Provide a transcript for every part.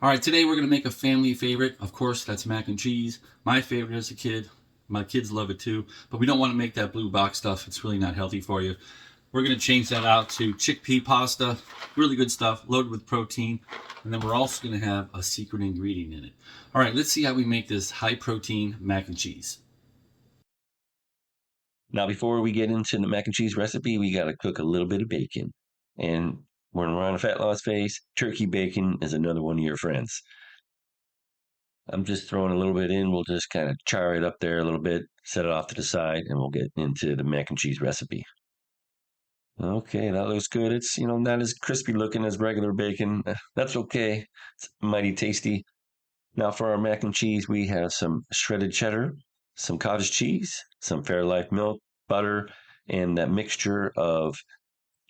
All right, today we're going to make a family favorite. Of course, that's mac and cheese. My favorite as a kid. My kids love it too, but we don't want to make that blue box stuff. It's really not healthy for you. We're going to change that out to chickpea pasta. Really good stuff, loaded with protein. And then we're also going to have a secret ingredient in it. All right, let's see how we make this high protein mac and cheese. Now, before we get into the mac and cheese recipe, we got to cook a little bit of bacon. And when we're on a fat loss phase, turkey bacon is another one of your friends. I'm just throwing a little bit in. We'll just kind of char it up there a little bit, set it off to the side, and we'll get into the mac and cheese recipe. Okay, that looks good. It's, not as crispy looking as regular bacon. That's okay. It's mighty tasty. Now for our mac and cheese, we have some shredded cheddar, some cottage cheese, some Fairlife milk, butter, and that mixture of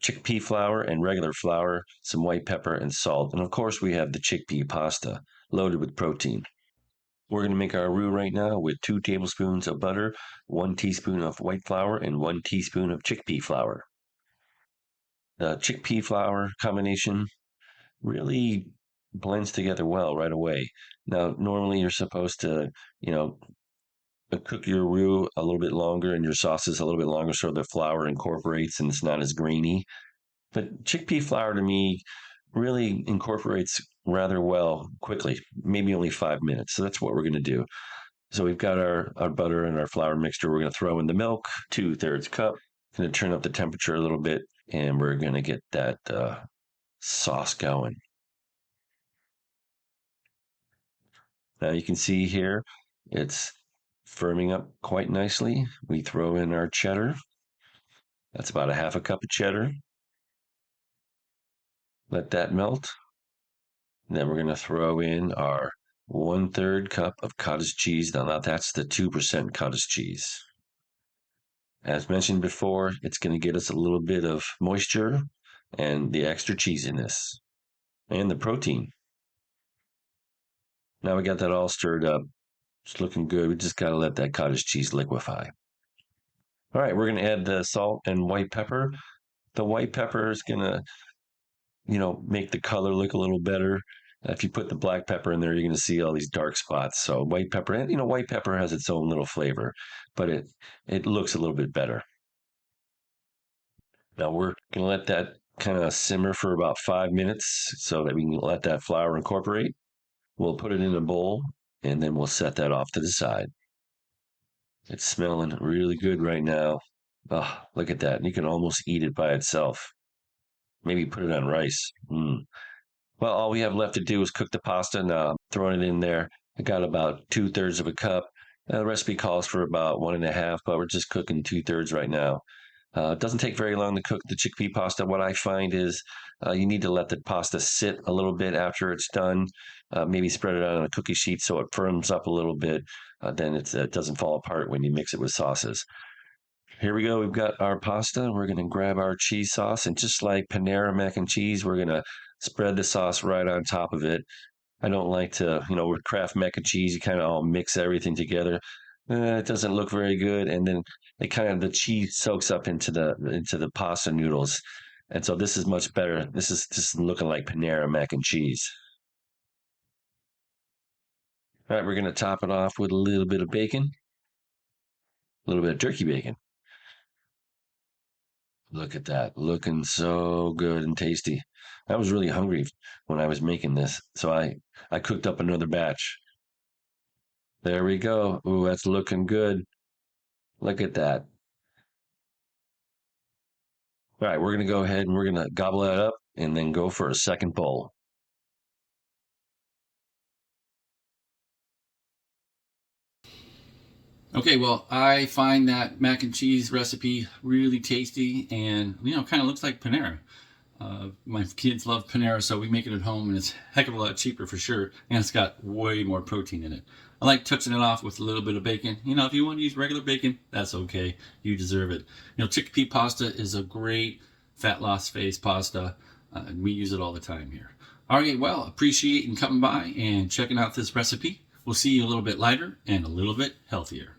chickpea flour and regular flour, some white pepper and salt. And of course, we have the chickpea pasta loaded with protein. We're going to make our roux right now with 2 tablespoons of butter, 1 teaspoon of white flour, and 1 teaspoon of chickpea flour. The chickpea flour combination really blends together well right away. Now, normally you're supposed to, cook your roux a little bit longer and your sauces a little bit longer so the flour incorporates and it's not as grainy. But chickpea flour to me really incorporates rather well quickly, maybe only 5 minutes. So that's what we're going to do. So we've got our butter and our flour mixture. We're going to throw in the milk, 2/3 cup. Going to turn up the temperature a little bit, and we're going to get that sauce going. Now you can see here, it's firming up quite nicely. We throw in our cheddar. That's about a 1/2 cup of cheddar. Let that melt. And then we're going to throw in our 1/3 cup of cottage cheese. Now that's the 2% cottage cheese. As mentioned before, it's going to get us a little bit of moisture and the extra cheesiness and the protein. Now we got that all stirred up. It's looking good. We just got to let that cottage cheese liquefy. All right, we're going to add the salt and white pepper. The white pepper is going to, make the color look a little better. If you put the black pepper in there, you're going to see all these dark spots. So white pepper, and white pepper has its own little flavor, but it looks a little bit better. Now we're going to let that kind of simmer for about 5 minutes so that we can let that flour incorporate. We'll put it in a bowl and then we'll set that off to the side. It's smelling really good right now. Oh, look at that. You can almost eat it by itself. Maybe put it on rice. Well, all we have left to do is cook the pasta. Now I'm throwing it in there. I got about 2/3 of a cup. The recipe calls for about 1.5, but we're just cooking 2/3 right now. It doesn't take very long to cook the chickpea pasta. What I find is you need to let the pasta sit a little bit after it's done. Maybe spread it out on a cookie sheet so it firms up a little bit. Then it doesn't fall apart when you mix it with sauces. Here we go. We've got our pasta. We're going to grab our cheese sauce. And just like Panera mac and cheese, we're going to spread the sauce right on top of it. I don't like to, with Kraft mac and cheese, you kind of all mix everything together. It doesn't look very good, and then the cheese soaks up into the pasta noodles, and so this is much better. This is looking like Panera mac and cheese. All right, we're gonna top it off with a little bit of bacon, a little bit of turkey bacon. Look at that, looking so good and tasty. I was really hungry when I was making this, so I cooked up another batch. There we go. Ooh, that's looking good. Look at that. All right, we're going to go ahead and we're going to gobble that up and then go for a second bowl. Okay, well, I find that mac and cheese recipe really tasty and, kind of looks like Panera. My kids love Panera, so we make it at home, and it's a heck of a lot cheaper for sure, and it's got way more protein in it. I like touching it off with a little bit of bacon. If you want to use regular bacon, that's okay. You deserve it. Chickpea pasta is a great fat loss phase pasta, and we use it all the time here. All right, well, appreciate you coming by and checking out this recipe. We'll see you a little bit lighter and a little bit healthier.